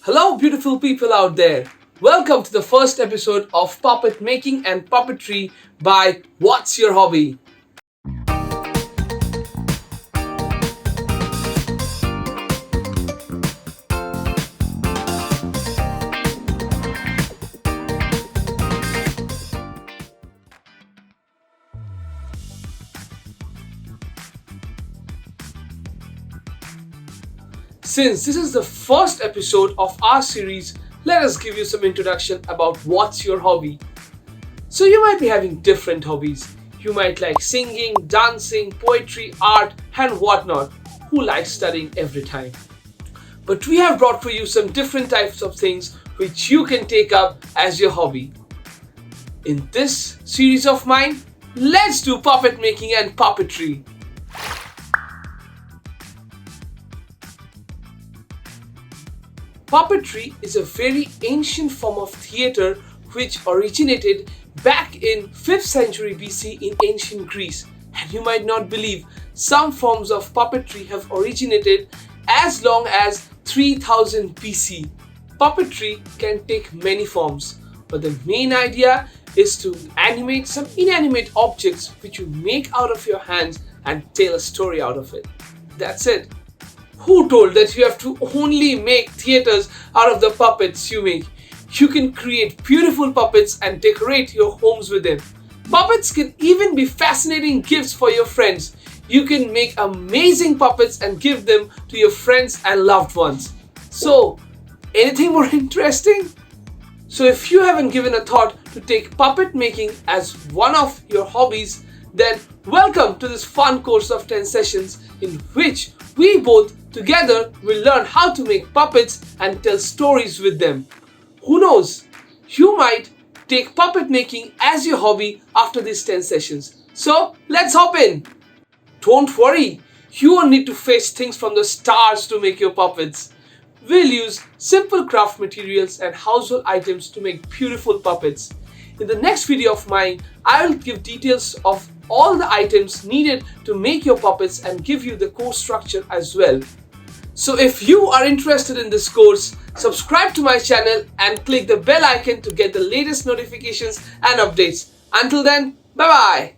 Hello, beautiful people out there. Welcome to the first episode of Puppet Making and Puppetry by What's Your Hobby? Since this is the first episode of our series, let us give you some introduction about what's your hobby. So you might be having different hobbies. You might like singing, dancing, poetry, art, and whatnot. Who likes studying every time? But we have brought for you some different types of things which you can take up as your hobby. In this series of mine, let's do puppet making and puppetry. Puppetry is a very ancient form of theatre which originated back in 5th century BC in ancient Greece. And you might not believe, some forms of puppetry have originated as long as 3000 BC. Puppetry can take many forms, but the main idea is to animate some inanimate objects which you make out of your hands and tell a story out of it. That's it. Who told that you have to only make theatres out of the puppets you make? You can create beautiful puppets and decorate your homes with them. Puppets can even be fascinating gifts for your friends. You can make amazing puppets and give them to your friends and loved ones. So, anything more interesting? So if you haven't given a thought to take puppet making as one of your hobbies, then welcome to this fun course of 10 sessions in which we both together will learn how to make puppets and tell stories with them. Who knows? You might take puppet making as your hobby after these 10 sessions. So let's hop in. Don't worry, you won't need to fetch things from the stars to make your puppets. We'll use simple craft materials and household items to make beautiful puppets. In the next video of mine, I will give details of all the items needed to make your puppets and give you the course structure as well. So if you are interested in this course, subscribe to my channel and click the bell icon to get the latest notifications and updates. Until then, bye bye.